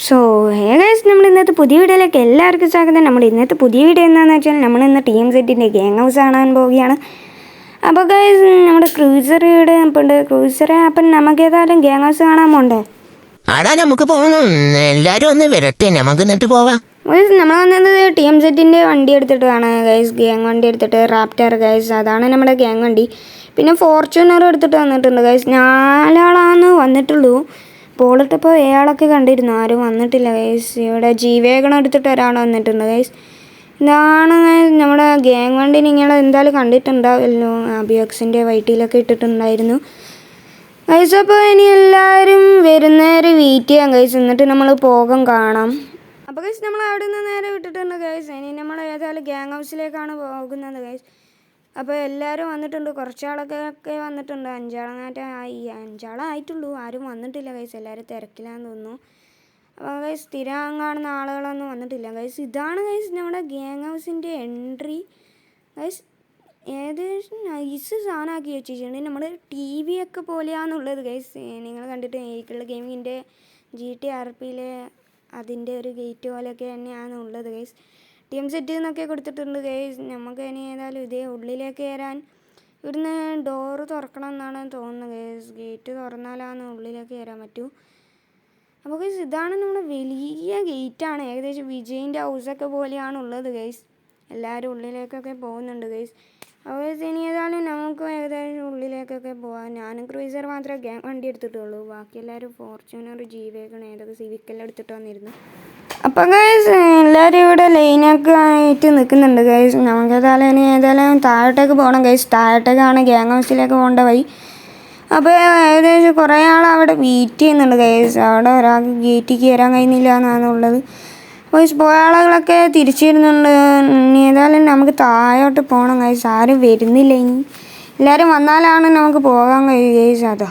So hey guys, നമ്മൾ ഇന്നത്തെ പുതിയ വീഡിയോയിലേക്ക് എല്ലാവർക്കും സ്വാഗതം. നമ്മുടെ ഇന്നത്തെ പുതിയ വീഡിയോ എന്താണെന്ന് വെച്ചാൽ നമ്മൾ ഇന്ന് ടീം സെറ്റിൻ്റെ ഗ്യാങ് ഹൗസ് കാണാൻ പോവുകയാണ്. അപ്പോൾ ഗൈസ്, നമ്മുടെ ക്രൂസർ ഇവിടെ ഉണ്ട്. ക്രൂസറെ അപ്പം നമുക്ക് ഏതായാലും ഗ്യാങ് ഹൗസ് കാണാൻ പോണ്ടേ? ആടാ നമുക്ക് പോകണം. എല്ലാരും ഒന്ന് വരട്ടെ, നമുക്ക് എന്നിട്ട് പോവാം. ഗൈസ്, നമ്മൾ വന്നത് ടീം സെറ്റിൻ്റെ വണ്ടി എടുത്തിട്ടാണ് ഗൈസ്. ഗ്യാങ് വണ്ടി എടുത്തിട്ട് റാപ്റ്റർ ഗൈസ്, അതാണ് നമ്മുടെ ഗ്യാങ് വണ്ടി. പിന്നെ ഫോർച്യൂണർ എടുത്തിട്ട് വന്നിട്ടുണ്ട് ഗൈസ്. 4 ആളാണ് വന്നിട്ടുള്ളൂ. പോളിട്ടപ്പോൾ ഏഴാളൊക്കെ കണ്ടിരുന്നു, ആരും വന്നിട്ടില്ല ഗൈസ്. ഇവിടെ ജീവേഗണം എടുത്തിട്ട് ഒരാൾ വന്നിട്ടുണ്ട് ഗൈസ്. ഇതാണ് നമ്മുടെ ഗ്യാങ് വണ്ടി. നിങ്ങൾ എന്തായാലും കണ്ടിട്ടുണ്ടാവുമല്ലോ, അബിയോക്സിൻ്റെ വൈറ്റിയിലൊക്കെ ഇട്ടിട്ടുണ്ടായിരുന്നു ഗൈസ്. അപ്പോൾ ഇനി എല്ലാവരും വരുന്നേരെ വെയിറ്റ് ചെയ്യാം ഗൈസ്, എന്നിട്ട് നമ്മൾ പോകാൻ കാണാം. അപ്പോൾ ഗൈസ്, നമ്മൾ അവിടെ നിന്ന് നേരെ വിട്ടിട്ടുണ്ട് ഗൈസ്. ഇനി നമ്മൾ ഏതായാലും ഗ്യാങ് ഹൗസിലേക്കാണ് പോകുന്നത് ഗൈസ്. അപ്പോൾ എല്ലാവരും വന്നിട്ടുണ്ട്, കുറച്ചാളൊക്കെ വന്നിട്ടുണ്ട്. 5 ആളായിട്ടുള്ളൂ, ആരും വന്നിട്ടില്ല ഗൈസ്. എല്ലാവരും തിരക്കിലാന്ന് തോന്നുന്നു. അപ്പോൾ ഗൈസ്, സ്ഥിരം കാണുന്ന ആളുകളൊന്നും വന്നിട്ടില്ല ഗൈസ്. ഇതാണ് ഗൈസ് നമ്മുടെ ഗ്യാങ് ഹൗസിൻ്റെ എൻട്രി ഗൈസ്. ഏകദേശം നൈസ് സാധനമാക്കി വെച്ചിട്ടുണ്ട്. നമ്മൾ TV ഒക്കെ പോലെയാണെന്നുള്ളത് ഗൈസ്. നിങ്ങൾ കണ്ടിട്ട് ഏക്കുള്ള ഗെയിമിങ്ങിൻ്റെ GTRPയിലെ അതിൻ്റെ ഒരു ഗേറ്റ് പോലെയൊക്കെ തന്നെയാണ് ഉള്ളത് ഗൈസ്. ടീം സെറ്റ് എന്നൊക്കെ കൊടുത്തിട്ടുണ്ട് ഗൈസ്. നമുക്ക് ഇനി ഏതായാലും ഇതേ ഉള്ളിലേക്ക് കയറാൻ ഇവിടുന്ന് ഡോറ് തുറക്കണം എന്നാണ് തോന്നുന്നത് ഗൈസ്. ഗേറ്റ് തുറന്നാലാണ് ഉള്ളിലേക്ക് കയറാൻ പറ്റൂ. അപ്പോൾ ഗൈസ്, ഇതാണ് നമ്മുടെ വലിയ ഗേറ്റാണ്. ഏകദേശം വിജയിൻ്റെ ഹൗസൊക്കെ പോലെയാണ് ഉള്ളത് ഗൈസ്. എല്ലാവരും ഉള്ളിലേക്കൊക്കെ പോകുന്നുണ്ട് ഗൈസ്. അപ്പോൾ ഗൈസ്, ഇനി ഏതായാലും നമുക്ക് ഏകദേശം ഉള്ളിലേക്കൊക്കെ പോകാം. ഞാനും ക്രൂസർ മാത്രമേ ഗ്യാങ് വണ്ടി എടുത്തിട്ടുള്ളൂ. ബാക്കി എല്ലാവരും ഫോർച്യൂണർ, ജീവേഗണം, ഏതൊക്കെ സിവിക്കെല്ലാം എടുത്തിട്ട് വന്നിരുന്നു. അപ്പോൾ ഗൈസ്, എല്ലാവരും ഇവിടെ ലൈനൊക്കെ ആയിട്ട് നിൽക്കുന്നുണ്ട് ഗൈസ്. നമുക്ക് ഏതായാലും താഴോട്ടേക്ക് പോകണം ഗൈസ്. താഴോട്ടേക്കാണ് ഗ്യാങ് ഹൗസിലേക്ക് പോകേണ്ട വഴി. അപ്പോൾ ഏകദേശം കുറേ ആൾ അവിടെ വെയിറ്റ് ചെയ്യുന്നുണ്ട് ഗൈസ്. അവിടെ ഒരാൾക്ക് ഗേറ്റിൽ കയറാൻ കഴിയുന്നില്ല എന്നാണുള്ളത് ഗൈസ്. പോയ ആളുകളൊക്കെ തിരിച്ചിരുന്നുണ്ട്. ഇനി ഏതായാലും നമുക്ക് താഴോട്ട് പോകണം ഗൈസ്. ആരും വരുന്നില്ല. ഇനി എല്ലാവരും വന്നാലാണ് നമുക്ക് പോകാൻ കഴിയും ഗൈസ്. അതാ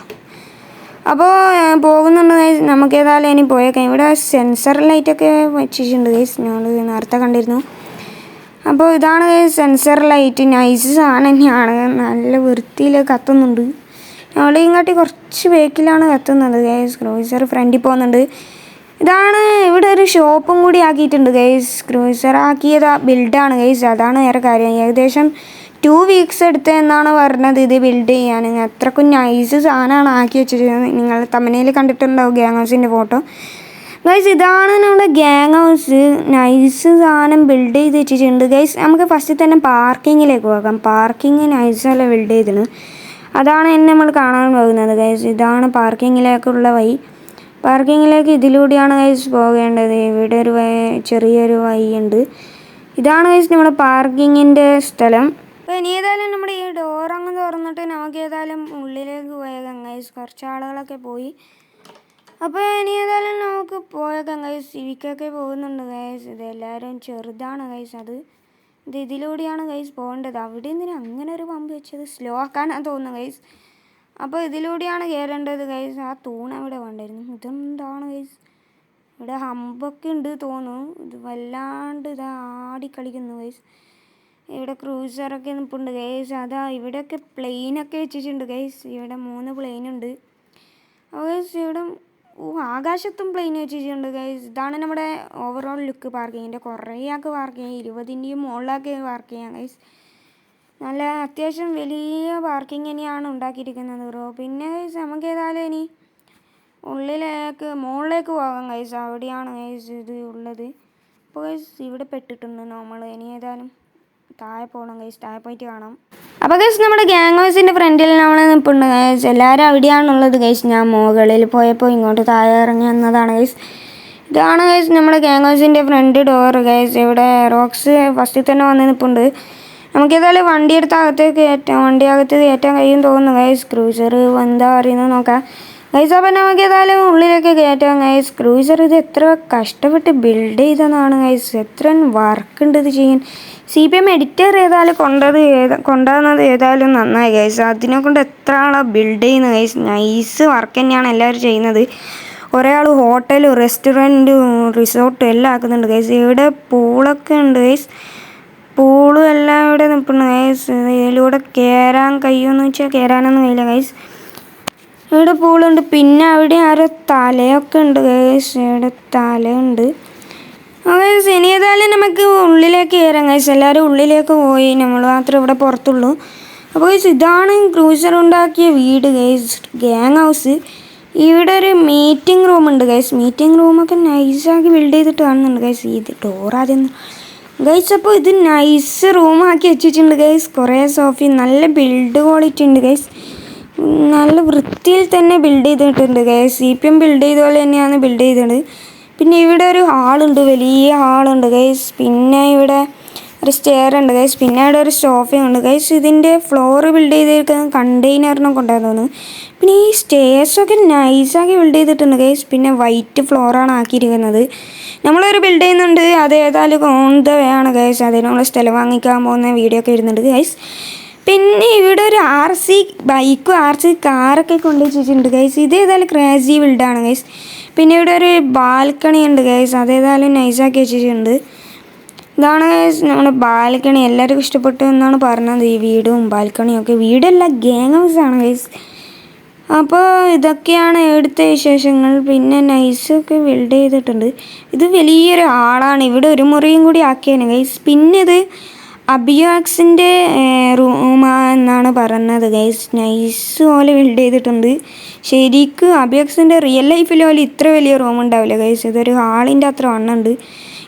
അപ്പോൾ പോകുന്നുണ്ട് ഗൈസ്. നമുക്ക് ഏതായാലും ഇനി പോയേക്കാം. ഇവിടെ സെൻസർ ലൈറ്റൊക്കെ വെച്ചിട്ടുണ്ട് ഗൈസ്, ഞങ്ങൾ നേരത്തെ കണ്ടിരുന്നു. അപ്പോൾ ഇതാണ് ഗൈസ് സെൻസർ ലൈറ്റ്. നൈസ് സാധനം തന്നെയാണ്, നല്ല വൃത്തിയിൽ കത്തുന്നുണ്ട്. ഞങ്ങൾ ഇങ്ങോട്ട് കുറച്ച് ബേക്കിലാണ് കത്തുന്നത് ഗൈസ്. ക്രൂസർ ഫ്രണ്ടിൽ പോകുന്നുണ്ട്. ഇതാണ് ഇവിടെ ഒരു ഷോപ്പും കൂടി ആക്കിയിട്ടുണ്ട് ഗൈസ്. ക്രൂസർ ആക്കിയത് ബിൽഡാണ് ഗൈസ്, അതാണ് വേറെ കാര്യം. ഏകദേശം 2 വീക്സ് എടുത്തെന്നാണ് പറഞ്ഞത് ഇത് ബിൽഡ് ചെയ്യാൻ. അത്രക്കും നൈസ് സാധനമാണ് ആക്കി വെച്ചത്. നിങ്ങൾ തമ്മനയിൽ കണ്ടിട്ടുണ്ടാവും ഗ്യാങ് ഹൗസിൻ്റെ ഫോട്ടോ ഗൈസ്. ഇതാണ് നമ്മുടെ ഗ്യാങ് ഹൗസ്. നൈസ് സാധനം ബിൽഡ് ചെയ്ത് വെച്ചിട്ടുണ്ട് ഗൈസ്. നമുക്ക് ഫസ്റ്റ് തന്നെ പാർക്കിങ്ങിലേക്ക് പോകാം. പാർക്കിങ് നൈസല്ല ബിൽഡ് ചെയ്തിന്, അതാണ് എന്നെ നമ്മൾ കാണാൻ പോകുന്നത് ഗൈസ്. ഇതാണ് പാർക്കിങ്ങിലേക്കുള്ള വഴി. പാർക്കിങ്ങിലേക്ക് ഇതിലൂടെയാണ് ഗൈസ് പോകേണ്ടത്. ഇവിടെ ഒരു ചെറിയൊരു വഴിയുണ്ട്. ഇതാണ് ഗൈസ് നമ്മുടെ പാർക്കിങ്ങിൻ്റെ സ്ഥലം. അപ്പോൾ ഇനി ഏതായാലും നമ്മുടെ ഈ ഡോറങ്ങ് തുറന്നിട്ട് നമുക്ക് ഏതായാലും ഉള്ളിലേക്ക് പോയേക്കാം ഗൈസ്. കുറച്ച് ആളുകളൊക്കെ പോയി. അപ്പോൾ ഇനി ഏതായാലും നമുക്ക് പോയേക്കാം ഗൈസ്. സിവിക്കൊക്കെ പോകുന്നുണ്ട് ഗൈസ്. ഇതെല്ലാവരും ചെറുതാണ് ഗൈസ്. ഇതിലൂടെയാണ് ഗൈസ് പോകേണ്ടത്. അവിടെ എന്തിനാ അങ്ങനെ ഒരു പമ്പ് വെച്ചത്? സ്ലോ ആക്കാനാണ് തോന്നുന്നു ഗൈസ്. അപ്പോൾ ഇതിലൂടെയാണ് കയറേണ്ടത് ഗൈസ്. ആ തൂണ് അവിടെ വേണ്ടായിരുന്നു. ഇതെന്താണ് ഗൈസ്, ഇവിടെ ഹമ്പൊക്കെ ഉണ്ട് തോന്നുന്നു. ഇത് വല്ലാണ്ട് ആടിക്കളിക്കുന്നു ഗൈസ്. ഇവിടെ ക്രൂസറൊക്കെ നിൽപ്പുണ്ട് ഗൈസ്. ഇവിടെയൊക്കെ പ്ലെയിനൊക്കെ വെച്ചിട്ടുണ്ട് ഗൈസ്. ഇവിടെ 3 പ്ലെയിനുണ്ട് ഗൈസ്. ഇവിടെ ആകാശത്തും പ്ലെയിൻ വെച്ചിട്ടുണ്ട് ഗൈസ്. ഇതാണ് നമ്മുടെ ഓവറോൾ ലുക്ക് പാർക്കിങ്ങിൻ്റെ. കുറേ ആൾക്ക് പാർക്ക് ചെയ്യാം, 20ൻ്റെയും മുകളിലൊക്കെ പാർക്ക് ചെയ്യാം ഗൈസ്. നല്ല അത്യാവശ്യം വലിയ പാർക്കിംഗ് തന്നെയാണ് ഉണ്ടാക്കിയിരിക്കുന്നത് ബ്രോ. പിന്നെ ഗൈസ്, നമുക്ക് ഏതായാലും ഇനി മുകളിലേക്ക് പോകാം ഗൈസ്. അവിടെയാണ് ഗൈസ് ഇത് ഉള്ളത്. അപ്പോൾ ഗൈസ്, ഇവിടെ പെട്ടിട്ടുണ്ട് നമ്മൾ. ഇനി ഏതായാലും താഴെ പോകണം ഗൈസ്. താഴെ പോയിട്ട് കാണാം. അപ്പോൾ ഗൈസ്, നമ്മുടെ ഗ്യാങ് ഹൗസിൻ്റെ ഫ്രണ്ടിൽ നമ്മൾ നിൽപ്പുണ്ട് ഗൈസ്. എല്ലാവരും അവിടെയാണുള്ളത് ഗൈസ്. ഞാൻ മുകളിൽ പോയപ്പോൾ ഇങ്ങോട്ട് താഴെ ഇറങ്ങി വന്നതാണ് ഗൈസ്. ഇതാണ് ഗൈസ് നമ്മുടെ ഗ്യാങ് ഹൗസിൻ്റെ ഫ്രണ്ട് ഡോർ ഗൈസ്. ഇവിടെ റോക്സ് ഫസ്റ്റിൽ തന്നെ വന്ന് നിൽപ്പുണ്ട്. നമുക്കേതായാലും വണ്ടി അകത്ത് കയറ്റാൻ കഴിയും തോന്നുന്നു ഗൈസ്. ക്രൂസർ എന്താ പറയുന്നത് നോക്കാം ഗൈസ്. അപ്പം നമുക്കേതായാലും ഉള്ളിലേക്ക് കയറ്റാം ഗൈസ്. ക്രൂസർ ഇത് എത്ര കഷ്ടപ്പെട്ട് ബിൽഡ് ചെയ്തതാണ് ഗൈസ്. എത്ര വർക്ക് ഉണ്ട് ഇത് ചെയ്യാൻ. CPM എഡിറ്റർ ഏതായാലും കൊണ്ടുവന്നത് ഏതായാലും നന്നായി ഗൈസ്. അതിനെ കൊണ്ട് എത്ര ആളാണ് ബിൽഡ് ചെയ്യുന്നത് ഗൈസ്. നൈസ് വർക്ക് തന്നെയാണ് എല്ലാവരും ചെയ്യുന്നത്. കുറേ ആൾ ഹോട്ടലും റെസ്റ്റോറൻറ്റും റിസോർട്ടും എല്ലാം ആക്കുന്നുണ്ട് ഗൈസ്. ഇവിടെ പൂളൊക്കെ ഉണ്ട് ഗൈസ്. പൂളും എല്ലാം ഇവിടെ നിൽപ്പുണ്ട് ഗൈസ്. ഇതിലൂടെ കയറാൻ കഴിയുമെന്ന് വെച്ചാൽ കയറാനൊന്നും കഴിയില്ല ഗൈസ്. ഇവിടെ പൂളുണ്ട്. പിന്നെ അവിടെ ആരോ തലയൊക്കെ ഉണ്ട് ഗൈസ്. ഇവിടെ തലയുണ്ട്. ഗൈസ് ഇനി ഏതായാലും നമുക്ക് ഉള്ളിലേക്ക് കയറാം ഗൈസ്. എല്ലാവരും ഉള്ളിലേക്ക് പോയി, നമ്മൾ മാത്രമേ ഇവിടെ പുറത്തുള്ളൂ. അപ്പോൾ ഗൈസ് ഇതാണ് ക്രൂസർ ഉണ്ടാക്കിയ വീട് ഗൈസ്, ഗ്യാങ് ഹൗസ്. ഇവിടെ ഒരു മീറ്റിംഗ് റൂം ഉണ്ട് ഗൈസ്. മീറ്റിംഗ് റൂമൊക്കെ നൈസാക്കി ബിൽഡ് ചെയ്തിട്ട് കാണുന്നുണ്ട് ഗൈസ്. ഇത് ഡോർ ആദ്യം ഗൈസ്. അപ്പോൾ ഇത് നൈസ് റൂമാക്കി വെച്ചിട്ടുണ്ട് ഗൈസ്. കുറേ സോഫി, നല്ല ബിൽഡ് ക്വാളിറ്റി ഉണ്ട് ഗൈസ്. നല്ല വൃത്തിയിൽ തന്നെ ബിൽഡ് ചെയ്തിട്ടുണ്ട് ഗൈസ്. CPM ബിൽഡ് ചെയ്ത പോലെ തന്നെയാണ് ബിൽഡ് ചെയ്തത്. പിന്നെ ഇവിടെ ഒരു ഹാളുണ്ട്, വലിയ ഹാളുണ്ട് ഗൈസ്. പിന്നെ ഇവിടെ ഒരു സ്റ്റെയർ ഉണ്ട് ഗൈസ്. പിന്നെ ഇവിടെ ഒരു സോഫയുണ്ട് ഗൈസ്. ഇതിൻ്റെ ഫ്ലോർ ബിൽഡ് ചെയ്തിരിക്കുന്നത് കണ്ടെയ്നറിനൊക്കെ ഉണ്ടായിരുന്നു. പിന്നെ ഈ സ്റ്റെയർസൊക്കെ നൈസാക്കി ബിൽഡ് ചെയ്തിട്ടുണ്ട് ഗൈസ്. പിന്നെ വൈറ്റ് ഫ്ലോറാണ് ആക്കിയിരിക്കുന്നത്. നമ്മളൊരു ബിൽഡ് ചെയ്യുന്നുണ്ട്, അത് ഏതായാലും ഓൺ ദ വേ ആണ് ഗൈസ്. അതിനുള്ള സ്ഥലം വാങ്ങിക്കാൻ പോകുന്ന വീഡിയോ ഒക്കെ ഇടുന്നുണ്ട് ഗൈസ്. പിന്നെ ഇവിടെ ഒരു RC ബൈക്കും RC കാറൊക്കെ കൊണ്ടുവച്ചിട്ടുണ്ട് ഗൈസ്. ഇത് ഏതായാലും ക്രാസി ബിൽഡാണ് ഗൈസ്. പിന്നെ ഇവിടെ ഒരു ബാൽക്കണി ഉണ്ട് ഗൈസ്. അതേതായാലും നൈസാക്കി വെച്ചിട്ടുണ്ട്. ഇതാണ് ഗൈസ് നമ്മുടെ ബാൽക്കണി. എല്ലാവർക്കും ഇഷ്ടപ്പെട്ടു എന്നാണ് പറഞ്ഞത് ഈ വീടും ബാൽക്കണിയും ഒക്കെ. വീടല്ല, ഗ്യാങ് ഹൗസാണ് ഗൈസ്. അപ്പോൾ ഇതൊക്കെയാണ് ഇവിടുത്തെ വിശേഷങ്ങൾ. പിന്നെ നൈസൊക്കെ ബിൽഡ് ചെയ്തിട്ടുണ്ട്. ഇത് വലിയൊരു ഹാളാണ്. ഇവിടെ ഒരു മുറിയും കൂടി ആക്കിയാണ് ഗൈസ്. പിന്നെ ഇത് അബിയാക്സിൻ്റെ റൂമാണെന്നാണ് പറഞ്ഞത് ഗൈസ്. നൈസ് പോലെ ബിൽഡ് ചെയ്തിട്ടുണ്ട്. ശരിക്കും അബിയാക്സിൻ്റെ റിയൽ ലൈഫിൽ പോലെ ഇത്ര വലിയ റൂം ഉണ്ടാവില്ല ഗൈസ്. ഇതൊരു ഹാളിൻ്റെ അത്ര വണ്ണുണ്ട്.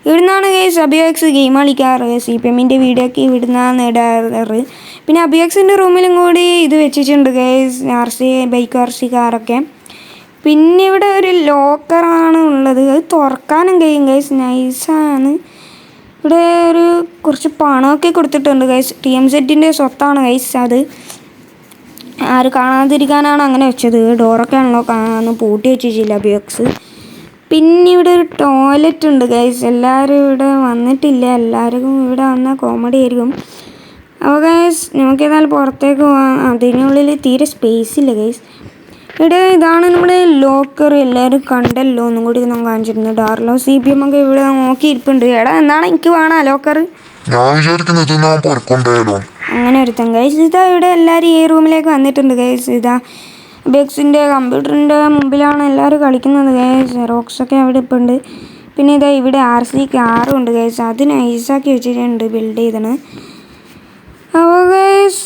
ഇവിടുന്നാണ് ഗൈസ് അബിയാക്സ് ഗെയിം കളിക്കാറ്. CPMൻ്റെ വീഡിയോ ഒക്കെ ഇവിടുന്നാണ് ഇടാറ്. പിന്നെ അബിയാക്സിൻ്റെ റൂമിലും കൂടി ഇത് വെച്ചിട്ടുണ്ട് ഗൈസ്, RC ബൈക്ക് RC കാറൊക്കെ. പിന്നെ ഇവിടെ ഒരു ലോക്കറാണ് ഉള്ളത്. അത് തുറക്കാനും കഴിയും ഗൈസ്. നൈസാണ്. ഇവിടെ ഒരു കുറച്ച് പണമൊക്കെ കൊടുത്തിട്ടുണ്ട് ഗൈസ്. TMZൻ്റെ സ്വത്താണ് ഗൈസ്. അത് ആരും കാണാതിരിക്കാനാണ് അങ്ങനെ വെച്ചത്. ഡോറൊക്കെ ആണല്ലോ കാണാൻ പൂട്ടി വെച്ചിട്ടില്ല അബിയാക്സ്. പിന്നെ ഇവിടെ ഒരു ടോയ്ലറ്റ് ഉണ്ട് ഗൈസ്. എല്ലാവരും ഇവിടെ വന്നിട്ടില്ല. എല്ലാവർക്കും ഇവിടെ വന്നാൽ കോമഡി ആയിരിക്കും. അപ്പോൾ ഗൈസ് നമുക്കേതായാലും പുറത്തേക്ക് പോകാം. അതിനുള്ളിൽ തീരെ സ്പേസ് ഇല്ല ഗൈസ്. ഇവിടെ ഇതാണ് നമ്മുടെ ലോക്കർ. എല്ലാവരും കണ്ടല്ലോ, ഒന്നും കൂടി നമ്മൾ കാണിച്ചിരുന്നു. ഡാർലോ CPM ഒക്കെ ഇവിടെ നോക്കിയിരിപ്പുണ്ട്. എടാ എന്താണ് എനിക്ക് വേണം ലോക്കർ? അങ്ങനെ ഒരുത്തൻ ഗൈസ്. ഇതാ ഇവിടെ എല്ലാവരും ഈ റൂമിലേക്ക് വന്നിട്ടുണ്ട് ഗൈസ്. ഇതാ ബെക്സിൻ്റെ കമ്പ്യൂട്ടറിൻ്റെ മുമ്പിലാണ് എല്ലാവരും കളിക്കുന്നത് ഗൈസ്. റോക്സൊക്കെ അവിടെ ഇപ്പോൾ ഉണ്ട്. പിന്നെ ഇതാ ഇവിടെ RC കാറും ഉണ്ട് ഗൈസ്. അത് നൈസാക്കി വെച്ചിട്ടുണ്ട് ബിൽഡ് ചെയ്തത്. അപ്പോൾ ഗൈസ്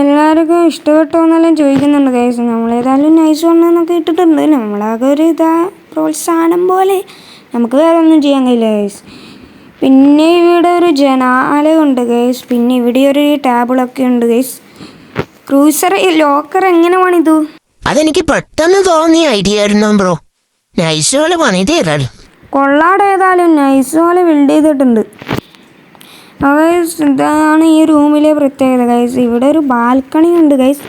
എല്ലാവർക്കും ഇഷ്ടപ്പെട്ടോ എന്നെല്ലാം ചോദിക്കുന്നുണ്ട് ഗൈസ്. നമ്മളേതായാലും നൈസ് വണ്ണെന്നൊക്കെ ഇട്ടിട്ടുണ്ട്. നമ്മളാകെ ഒരു പ്രോത്സാഹനം പോലെ, നമുക്ക് വേറെ ഒന്നും ചെയ്യാൻ കഴിയില്ല ഗൈസ്. പിന്നെ ഇവിടെ ഒരു ജനാലയുണ്ട് ഗൈസ്. പിന്നെ ഇവിടെ ഒരു ടേബിളൊക്കെ ഉണ്ട് ഗൈസ്. ക്രൂസർ ലോക്കർ എങ്ങനെ പണിതു? അതെനിക്ക് പെട്ടെന്ന് തോന്നിയ ഐഡിയ ആയിരുന്നു ബ്രോ. നൈസ് പോലെ പണിത് തരാറ്. കൊള്ളാട് ഏതായാലും നൈസ് പോലെ ബിൽഡ് ചെയ്തിട്ടുണ്ട്. ഗൈസ് ഇതാണ് ഈ റൂമിലെ പ്രത്യേകത ഗൈസ്. ഇവിടെ ഒരു ബാൽക്കണി ഉണ്ട് ഗൈസ്.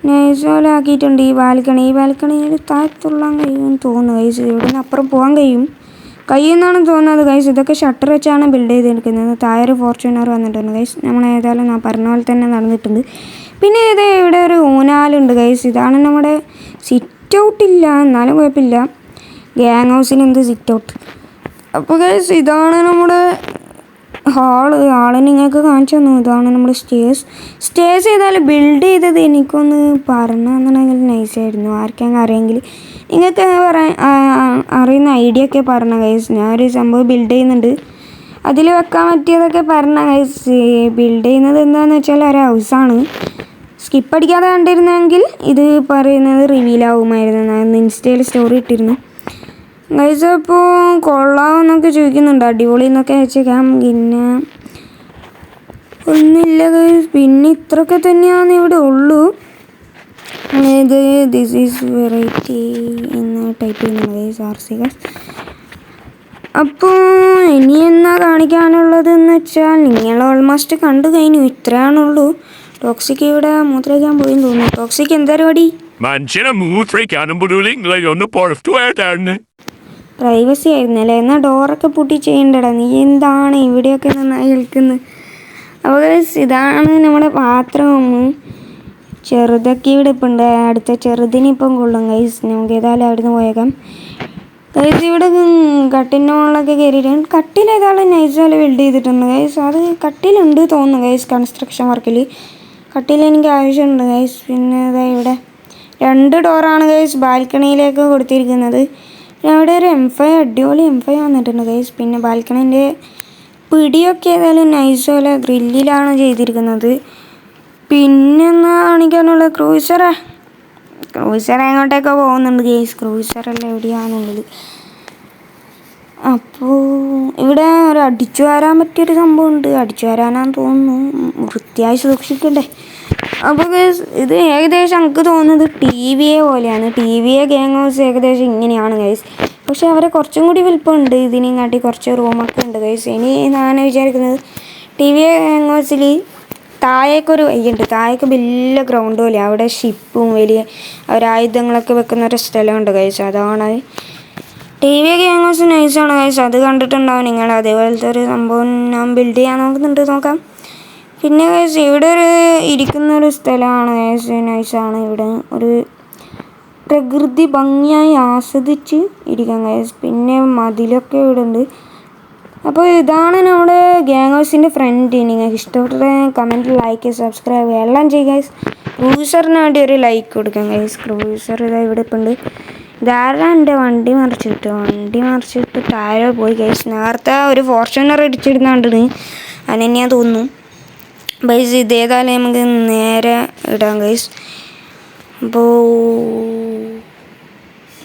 നൈസ് പോലെ ആക്കിയിട്ടുണ്ട് ഈ ബാൽക്കണി. ഈ ബാൽക്കണിയിൽ താഴത്തുള്ളാൻ കഴിയുമെന്ന് തോന്നുന്നു ഗൈസ്. ഇവിടെ നിന്ന് അപ്പുറം പോകാൻ കഴിയുമെന്നാണ് തോന്നുന്നത് ഗൈസ്. ഇതൊക്കെ ഷട്ടർ വെച്ചാണ് ബിൽഡ് ചെയ്തെടുക്കുന്നത്. താഴെ ഒരു ഫോർച്യൂണർ വന്നിട്ടുണ്ട് ഗൈസ്. നമ്മൾ ഏതായാലും ഞാൻ പറഞ്ഞ പോലെ തന്നെ നടന്നിട്ടുണ്ട്. പിന്നെ ഇവിടെ ഒരു ഊനാലുണ്ട് ഗൈസ്. ഇതാണ് നമ്മുടെ സിറ്റ് ഔട്ടില്ല, എന്നാലും കുഴപ്പമില്ല. ഗ്യാങ് ഹൗസിന് എന്ത് സിറ്റ് ഔട്ട്. അപ്പോൾ ഗൈസ് ഇതാണ് നമ്മുടെ ഹാള് നിങ്ങൾക്ക് കാണിച്ചു തന്നു. ഇതാണ് നമ്മുടെ സ്റ്റേഴ്സ് ചെയ്താൽ ബിൽഡ് ചെയ്തത് എനിക്കൊന്ന് പറഞ്ഞു തന്നിട്ടുണ്ടെങ്കിൽ നൈസായിരുന്നു. ആർക്കെങ്കിലും അറിയെങ്കിൽ നിങ്ങൾക്ക് അറിയുന്ന ഐഡിയ ഒക്കെ പറഞ്ഞ ഗൈസ്. ഞാനൊരു സംഭവം ബിൽഡ് ചെയ്യുന്നുണ്ട്, അതിൽ വെക്കാൻ പറ്റിയതൊക്കെ പറഞ്ഞ ഗൈസ്. ബിൽഡ് ചെയ്യുന്നത് എന്താണെന്ന് വെച്ചാൽ ഒരു ഹൗസാണ്. സ്കിപ്പ് അടിക്കാതെ കണ്ടിരുന്നെങ്കിൽ ഇത് പറയുന്നത് റിവീലാവുമായിരുന്നു. ഞാൻ ഇൻസ്റ്റയിൽ സ്റ്റോറി ഇട്ടിരുന്നു ഗൈസ്. അപ്പോൾ കൊള്ളാമെന്നൊക്കെ ചോദിക്കുന്നുണ്ട്, അടിപൊളി എന്നൊക്കെ അയച്ചേക്കാം. പിന്നെ ഒന്നുമില്ല ഗൈസ്. പിന്നെ ഇത്രയൊക്കെ തന്നെയാണ് ഇവിടെ ഉള്ളൂ. ഇത് ദിസ് ഈസ് വെറൈറ്റി എന്ന് ടൈപ്പ് ചെയ്യുന്നത് ഗൈസ്, RC ഗൈസ്. അപ്പോൾ ഇനി എന്നാ കാണിക്കാനുള്ളതെന്ന് വെച്ചാൽ നിങ്ങൾ ഓൾമോസ്റ്റ് കണ്ടു കഴിഞ്ഞു. ഇത്രയാണുള്ളൂ. ടോക്സിക് ഇവിടെ മൂത്രയ്ക്കാൻ പോയെന്ന് തോന്നുന്നു. ടോക്സിക് എന്താ പരിപാടി? പ്രൈവസി ആയിരുന്നല്ലേ. എന്നാൽ ഡോറൊക്കെ പൂട്ടി ചെയ്യണ്ടടാ. നീ എന്താണ് ഇവിടെയൊക്കെ നന്നായി കേൾക്കുന്നത്? അപ്പോൾ ഇതാണ് നമ്മുടെ പാത്രം. ചെറുതൊക്കെ ഇവിടെ ഇപ്പം ഉണ്ട്. അടുത്ത ചെറുതിനിപ്പം കൊള്ളും ഗൈസ്. നമുക്ക് ഏതായാലും അവിടുന്ന് പോയേക്കാം ഗൈസ്. ഇവിടെ കട്ടിലിനോളൊക്കെ കയറിയിട്ടുണ്ട്. കട്ടിൽ ഏതായാലും നൈസാല് ബിൽഡ് ചെയ്തിട്ടുണ്ട് ഗൈസ്. അത് കട്ടിലുണ്ട് തോന്നുന്നു ഗൈസ്. കൺസ്ട്രക്ഷൻ വർക്കിൽ കട്ടിൽ എനിക്ക് ആവശ്യമുണ്ട് ഗൈസ്. പിന്നെ അതാ ഇവിടെ 2 ഡോറാണ് ഗൈസ് ബാൽക്കണിയിലേക്ക് കൊടുത്തിരിക്കുന്നത്. പിന്നെ അവിടെ ഒരു M5 അടിപൊളി M5 വന്നിട്ടുണ്ട് ഗൈസ്. പിന്നെ ബാൽക്കണീൻ്റെ പിടിയൊക്കെ ഏതായാലും നൈസ് പോലെ ഗ്രില്ലിലാണ് ചെയ്തിരിക്കുന്നത്. പിന്നെ എന്നാ കാണിക്കാനുള്ള ക്രൂസർ എങ്ങോട്ടേക്കോ പോകുന്നുണ്ട് ഗൈസ്. ക്രൂസറെല്ലാം എവിടെയാണുള്ളത്. അപ്പോൾ ഇവിടെ ഒരു അടിച്ചു വാരാൻ പറ്റിയൊരു സംഭവമുണ്ട്. അടിച്ചു വാരാനാന്ന് തോന്നുന്നു. വൃത്തിയായി സൂക്ഷിക്കണ്ടേ. അപ്പോൾ ഗൈസ് ഇത് ഏകദേശം എനിക്ക് തോന്നുന്നത് TV പോലെയാണ്. TV ഗ്യാങ് ഹൗസ് ഏകദേശം ഇങ്ങനെയാണ് ഗൈസ്. പക്ഷേ അവരെ കുറച്ചും കൂടി വലിപ്പമുണ്ട്. ഇതിനെയും കാട്ടി കുറച്ച് റൂമൊക്കെ ഉണ്ട് ഗൈസ്. ഇനി ഞാൻ വിചാരിക്കുന്നത് TV ഗ്യാങ് ഹൗസിൽ താഴേക്കൊരു വഴിയുണ്ട്. താഴേക്ക് വലിയ ഗ്രൗണ്ട് പോലെ അവിടെ ഷിപ്പും വലിയ ആയുധങ്ങളൊക്കെ വെക്കുന്ന ഒരു സ്ഥലമുണ്ട് ഗൈസ്. അതാണ് TV ഗ്യാങ് ഹൗസ് നൈസാണ് ഗൈസ്. അത് കണ്ടിട്ടുണ്ടാവും നിങ്ങൾ. അതേപോലത്തെ ഒരു സംഭവം ഞാൻ ബിൽഡ് ചെയ്യാൻ നോക്കാം. പിന്നെ ഗൈസ് ഇവിടെ ഒരു ഇരിക്കുന്നൊരു സ്ഥലമാണ് ഗൈസ്. നൈസാണ്. ഇവിടെ ഒരു പ്രകൃതി ഭംഗിയായി ആസ്വദിച്ച് ഇരിക്കാം ഗൈസ്. പിന്നെ മതിലൊക്കെ ഇവിടെ ഉണ്ട്. അപ്പോൾ ഇതാണ് നമ്മുടെ ഗ്യാങ് ഹൗസിൻ്റെ ഫ്രണ്ട്. നിങ്ങൾക്ക് ഇഷ്ടപ്പെട്ട കമൻറ്റ്, ലൈക്ക്, സബ്സ്ക്രൈബ് എല്ലാം ചെയ്യുക ഗൈസ്. ക്രൂസറിന് വേണ്ടി ഒരു ലൈക്ക് കൊടുക്കാം ഗൈസ്. ക്രൂസർ ഇതാ ഇവിടെ ഇപ്പം ഉണ്ട്. ഇതാരാ എൻ്റെ വണ്ടി മറിച്ചിട്ട് ടയർ പോയി ഗൈസ്. നേരത്തെ ഒരു ഫോർച്യൂണർ ഇടിച്ചിടുന്നുണ്ട്. അതെന്നെയാ തോന്നുന്നു ഗൈസ്. ഇതേതായാലും നമുക്ക് നേരെ ഇടാം ഗൈസ്. അപ്പോൾ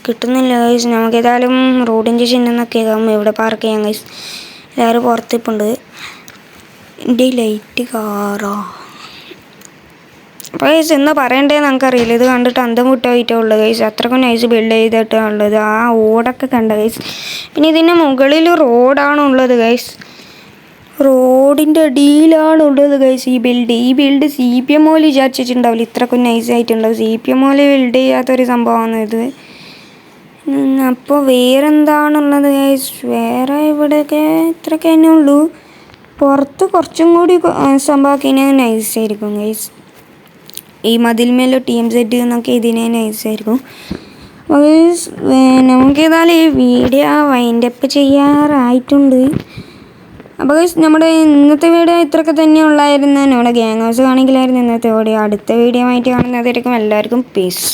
കിട്ടുന്നില്ല ഗൈസ്. നമുക്ക് ഏതായാലും റോഡിൻ്റെ ചിഹ്നമൊക്കെ ആകുമ്പോൾ ഇവിടെ പാർക്ക് ചെയ്യാം ഗൈസ്. എല്ലാവരും പുറത്തിപ്പുണ്ട്. എൻ്റെ ലൈറ്റ് കാറാ. അപ്പോൾ ഗൈസ് എന്താ പറയണ്ടേന്ന് നമുക്കറിയില്ല. ഇത് കണ്ടിട്ട് അന്തം വിട്ടായിട്ടേ ഉള്ളൂ ഗൈസ്. അത്രക്കും നൈസ് ബിൽഡ് ചെയ്തിട്ടുള്ളത്. ആ ഓടൊക്കെ കണ്ട ഗൈസ്. പിന്നെ ഇതിൻ്റെ മുകളിൽ റോഡാണുള്ളത് ഗൈസ്. റോഡിൻ്റെ അടിയിലാണുള്ളത് ഗൈസ് ഈ ബിൽഡ്. CPM മോല് വിചാരിച്ചിട്ടുണ്ടാവില്ല ഇത്രക്കും നൈസായിട്ടുണ്ടാവും. CPM മോല് ബിൽഡ് ചെയ്യാത്തൊരു സംഭവമാണ് ഇത്. അപ്പോൾ വേറെന്താണുള്ളത് ഗൈസ്? വേറെ ഇവിടെയൊക്കെ ഇത്രയൊക്കെ തന്നെ ഉള്ളൂ. പുറത്ത് കുറച്ചും കൂടി സംഭവമൊക്കെ നൈസായിരിക്കും ഗൈസ്. ഈ മതിൽമേലോ TMZ എന്നൊക്കെ ഇതിനെ നൈസായിരിക്കും. അപ്പോൾ ഗൈസ് നമുക്കേതായാലും ഈ വീഡിയോ വൈൻഡപ്പ് ചെയ്യാറായിട്ടുണ്ട്. അപ്പോൾ ഗൈസ് നമ്മുടെ ഇന്നത്തെ വീഡിയോ ഇത്രയൊക്കെ തന്നെ ഉള്ളായിരുന്നു. നമ്മുടെ ഗ്യാങ് ഹൗസ് കാണിക്കലായിരുന്നു ഇന്നത്തെ വീഡിയോ. അടുത്ത വീഡിയോ ആയിട്ട് കാണുന്നതായിരിക്കും. എല്ലാവർക്കും പീസ്.